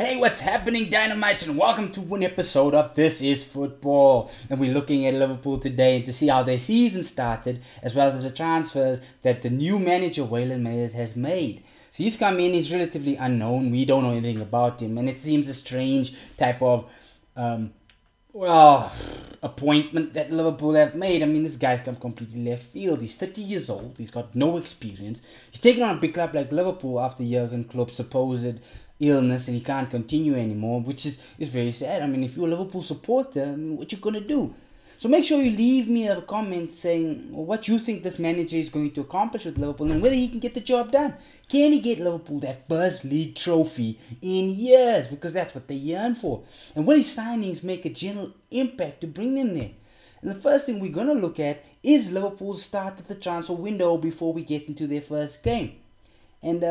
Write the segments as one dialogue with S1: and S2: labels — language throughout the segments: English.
S1: Hey, what's happening, Dynamites, and welcome to an episode of This Is Football. And we're looking at Liverpool today to see how their season started, as well as the transfers that the new manager, Waylon Mayers, has made. So he's come in, he's relatively unknown, we don't know anything about him, and it seems a strange type of, appointment that Liverpool have made. I mean, this guy's come completely left field. He's 30 years old, he's got no experience. He's taken on a big club like Liverpool after Jurgen Klopp's supposed illness and he can't continue anymore, which is very sad. I mean, if you're a Liverpool supporter, I mean, what you gonna do? So make sure you leave me a comment saying what you think this manager is going to accomplish with Liverpool and whether he can get the job done. Can he get Liverpool that first league trophy in years? Because that's what they yearn for. And will his signings make a general impact to bring them there? And the first thing we're going to look at is Liverpool's start at the transfer window before we get into their first game. And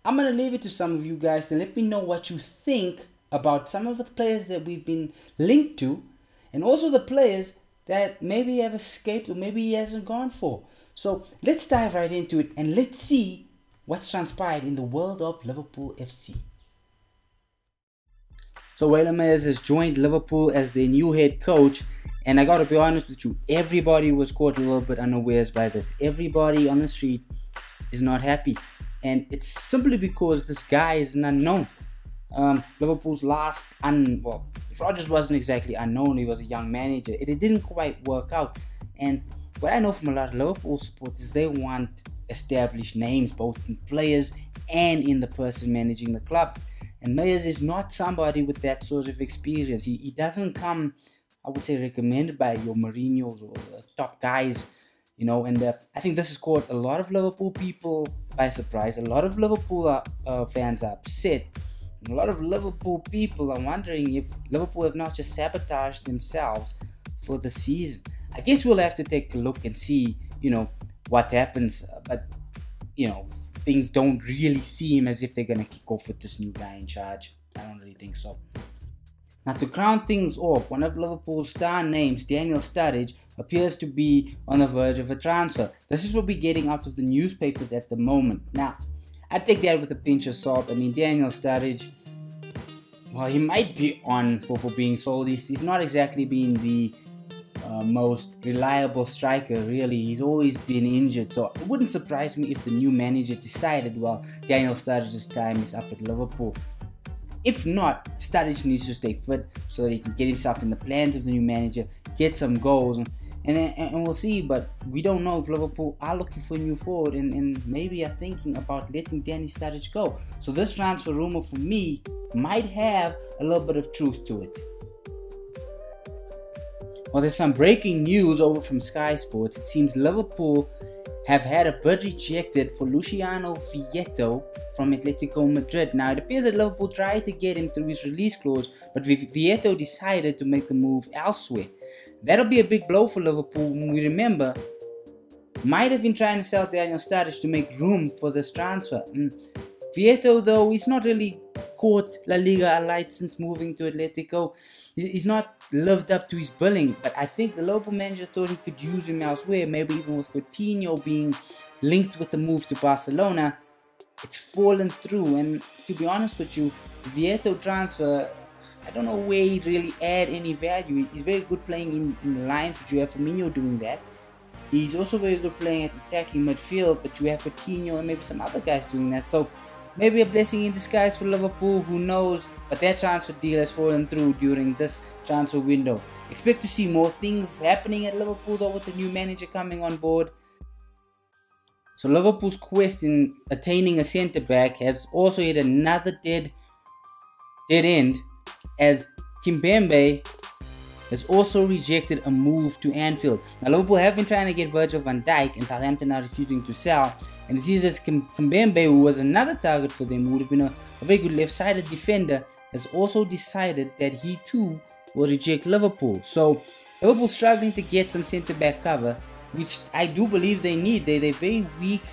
S1: I'm going to leave it to some of you guys to let me know what you think about some of the players that we've been linked to, and also the players that maybe have escaped or maybe he hasn't gone for. So let's dive right into it and let's see what's transpired in the world of Liverpool FC. So Waylon Mayers has joined Liverpool as their new head coach, and I gotta be honest with you, everybody was caught a little bit unawares by this. Everybody on the street is not happy, and it's simply because this guy is an unknown. Liverpool's last Rodgers wasn't exactly unknown. He was a young manager. It didn't quite work out. And what I know from a lot of Liverpool supporters, they want established names, both in players and in the person managing the club. And Mayers is not somebody with that sort of experience. He doesn't come, I would say, recommended by your Mourinho's or top guys, you know. And I think this has caught a lot of Liverpool people by surprise. A lot of Liverpool fans are upset. A lot of Liverpool people are wondering if Liverpool have not just sabotaged themselves for the season. I guess we'll have to take a look and see, what happens. But, things don't really seem as if they're going to kick off with this new guy in charge. I don't really think so. Now, to crown things off, one of Liverpool's star names, Daniel Sturridge, appears to be on the verge of a transfer. This is what we're getting out of the newspapers at the moment. Now, I take that with a pinch of salt. I mean, Daniel Sturridge, well, he might be on for being sold. He's not exactly been the most reliable striker, really. He's always been injured. So it wouldn't surprise me if the new manager decided, well, Daniel Sturridge's time is up at Liverpool. If not, Sturridge needs to stay fit so that he can get himself in the plans of the new manager, get some goals, and we'll see. But we don't know if Liverpool are looking for a new forward and maybe are thinking about letting Danny Sturridge go. So this transfer rumor for me might have a little bit of truth to it. Well, there's some breaking news over from Sky Sports. It seems Liverpool have had a bid rejected for Luciano Vieto from Atletico Madrid. Now, it appears that Liverpool tried to get him through his release clause, but Vieto decided to make the move elsewhere. That'll be a big blow for Liverpool, when we remember might have been trying to sell Daniel Sturridge to make room for this transfer. Vieto, though, he's not really caught La Liga alight since moving to Atletico. He's not lived up to his billing, but I think the Liverpool manager thought he could use him elsewhere, maybe even with Coutinho being linked with the move to Barcelona. It's fallen through, and to be honest with you, Vieto transfer, I don't know where he'd really add any value. He's very good playing in the lines, but you have Firmino doing that. He's also very good playing at attacking midfield, but you have Coutinho and maybe some other guys doing that. So maybe a blessing in disguise for Liverpool, who knows? But their transfer deal has fallen through during this transfer window. Expect to see more things happening at Liverpool, though, with the new manager coming on board. So Liverpool's quest in attaining a centre-back has also hit another dead end, as Kimpembe has also rejected a move to Anfield. Now, Liverpool have been trying to get Virgil van Dijk, and Southampton are refusing to sell. And it seems as Kimpembe, who was another target for them, who would have been a very good left-sided defender, has also decided that he too will reject Liverpool. So Liverpool struggling to get some centre-back cover, which I do believe they need. They're very weak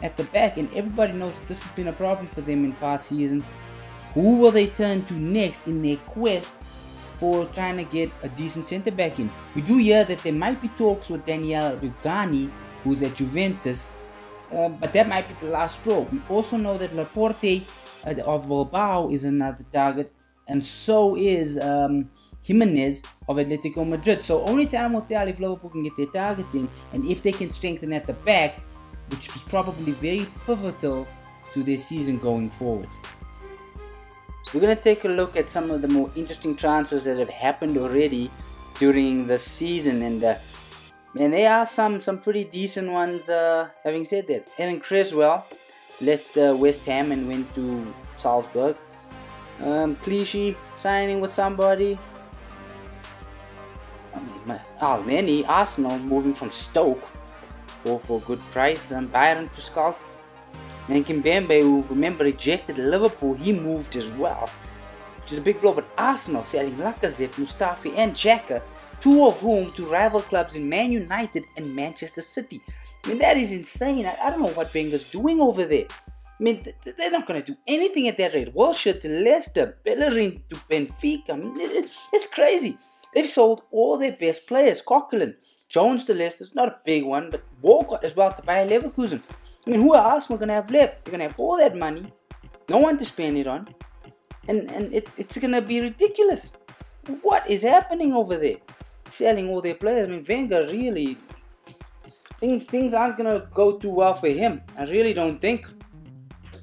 S1: at the back, and everybody knows this has been a problem for them in past seasons. Who will they turn to next in their quest for trying to get a decent centre-back in? We do hear that there might be talks with Daniel Rugani, who's at Juventus, but that might be the last straw. We also know that Laporte of Bilbao is another target, and so is Jimenez of Atletico Madrid. So only time will tell if Liverpool can get their targets in, and if they can strengthen at the back, which was probably very pivotal to their season going forward. So we're going to take a look at some of the more interesting transfers that have happened already during the season, and there are some pretty decent ones. Having said that, Aaron Creswell left West Ham and went to Salzburg. Clichy signing with somebody. Lenny, Arsenal moving from Stoke for a good price. Byron to Schalke. And Kimpembe, who remember rejected Liverpool, he moved as well, which is a big blow. But Arsenal selling Lacazette, Mustafi and Xhaka, two of whom to rival clubs in Man United and Manchester City. I mean, that is insane. I don't know what Wenger's doing over there. I mean, they're not going to do anything at that rate. Wilshere to Leicester, Bellerin to Benfica. I mean, it's crazy. They've sold all their best players. Coquelin, Jones to Leicester, not a big one, but Walcott as well to Bayer Leverkusen. I mean, who are Arsenal going to have left? They're going to have all that money, no one to spend it on, and it's going to be ridiculous. What is happening over there? Selling all their players. I mean, Wenger really, things aren't going to go too well for him. I really don't think.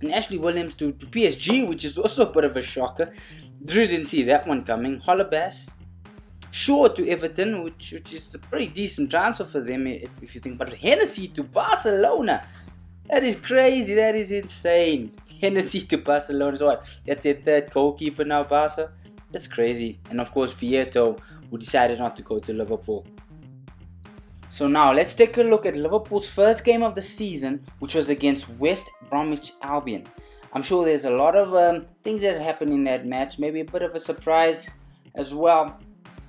S1: And Ashley Williams to PSG, which is also a bit of a shocker. Really didn't see that one coming. Holebas, Shaw to Everton, which is a pretty decent transfer for them if you think about it. Hennessy to Barcelona. That is crazy. That is insane. Hennessy to Barcelona. So what? That's their third goalkeeper now, Barca. That's crazy. And of course, Vieto, who decided not to go to Liverpool. So now let's take a look at Liverpool's first game of the season, which was against West Bromwich Albion. I'm sure there's a lot of things that happened in that match. Maybe a bit of a surprise as well.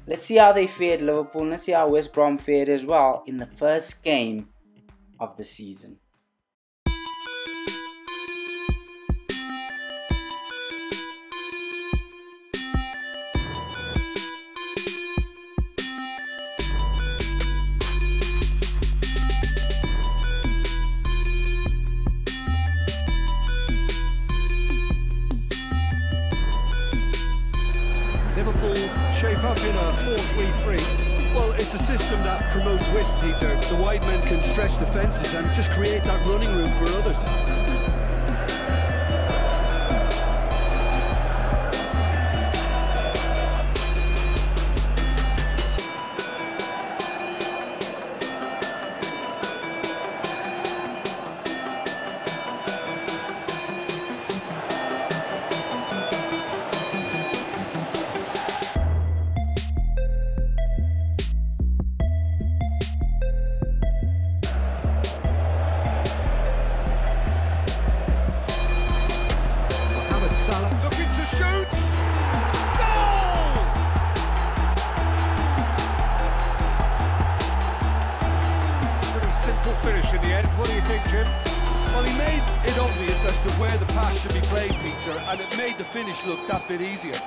S1: Let's see how they fared, Liverpool. Let's see how West Brom fared as well in the first game of the season.
S2: Liverpool shape up in a 4-3-3. Well, it's a system that promotes width, Peter. The wide men can stretch defences and just create that running room for others. Looking to shoot! Goal! Pretty simple finish in the end. What do you think, Jim? Well, he made it obvious as to where the pass should be played, Peter, and it made the finish look that bit easier.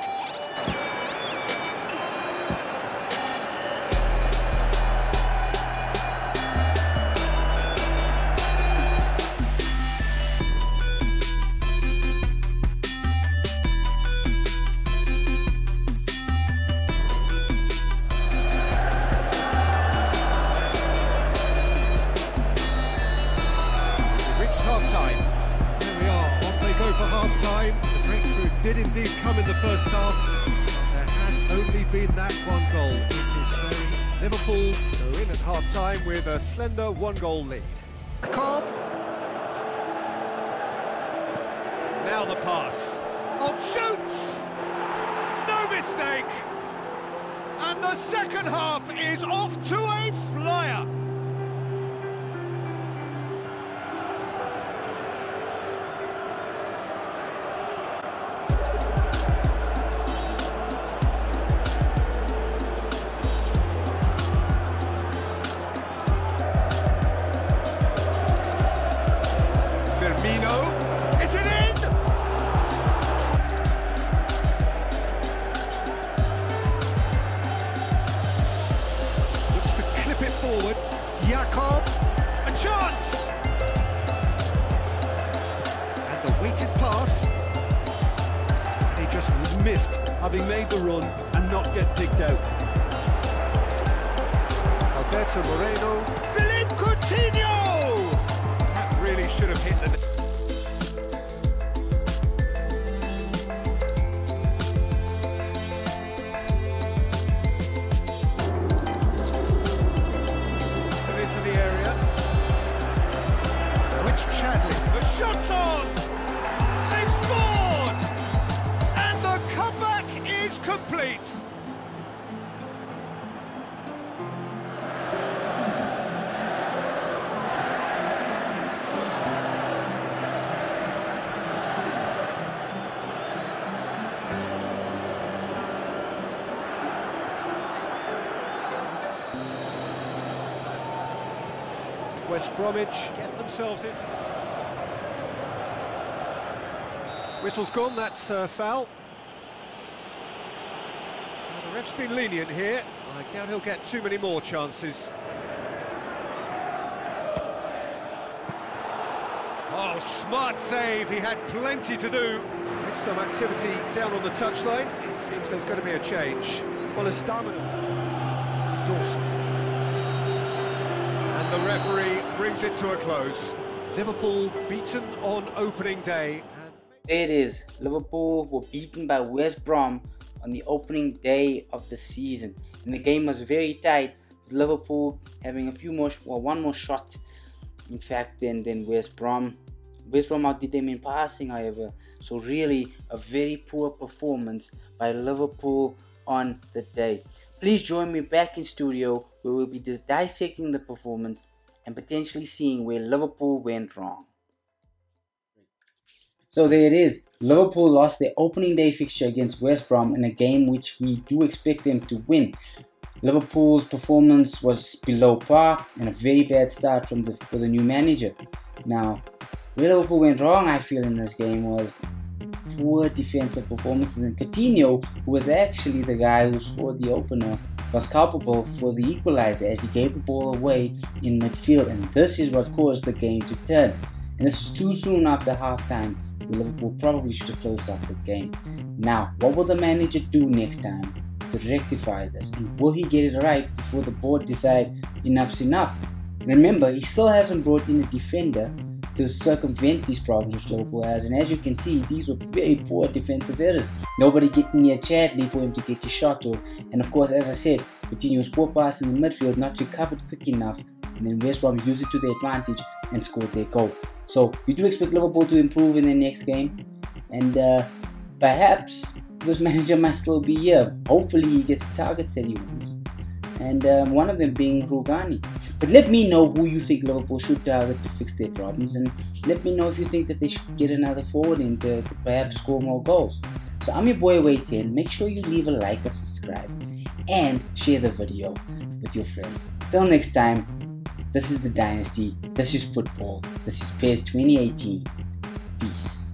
S2: Half-time. Here we are, on they go for half-time. The breakthrough did indeed come in the first half. There has only been that one goal. It is showing Liverpool go in at half-time with a slender one-goal lead. Cobb. Now the pass. On shoots! No mistake! And the second half is off to a flyer. Is it in? Looks to clip it forward. Jakob, a chance! And the weighted pass. having made the run and not get digged out. Alberto Moreno, Philippe Coutinho! That really should have hit the... The shot's on! They've scored! And the comeback is complete! West Bromwich get themselves in. Whistle's gone, that's foul. Now, the ref's been lenient here. I doubt he'll get too many more chances. Oh, smart save, he had plenty to do. There's some activity down on the touchline. It seems there's going to be a change. Well, it's dominant. Dawson. And the referee brings it to a close. Liverpool beaten on opening day.
S1: There it is. Liverpool were beaten by West Brom on the opening day of the season, and the game was very tight, with Liverpool having one more shot, in fact, than West Brom. West Brom outdid them in passing, however. So really, a very poor performance by Liverpool on the day. Please join me back in studio, where we'll be dissecting the performance and potentially seeing where Liverpool went wrong. So there it is. Liverpool lost their opening day fixture against West Brom in a game which we do expect them to win. Liverpool's performance was below par and a very bad start for the new manager. Now, where Liverpool went wrong, I feel, in this game was poor defensive performances, and Coutinho, who was actually the guy who scored the opener, was culpable for the equalizer as he gave the ball away in midfield, and this is what caused the game to turn. And this was too soon after half-time. Liverpool probably should have closed out the game. Now, what will the manager do next time to rectify this? And will he get it right before the board decide enough's enough? Remember, he still hasn't brought in a defender to circumvent these problems which Liverpool has. And as you can see, these were very poor defensive errors. Nobody getting near Chadley for him to get his shot off. And of course, as I said, Coutinho's poor pass in the midfield, not recovered quick enough. And then West Brom used it to their advantage and scored their goal. So we do expect Liverpool to improve in their next game, and perhaps this manager might still be here. Hopefully he gets targets that he wants, and one of them being Rugani. But let me know who you think Liverpool should target to fix their problems, and let me know if you think that they should get another forward in to perhaps score more goals. So I'm your boy Way10. Make sure you leave a like, a subscribe, and share the video with your friends. Till next time. This is the Dynasty, this is football, this is PES 2018. Peace.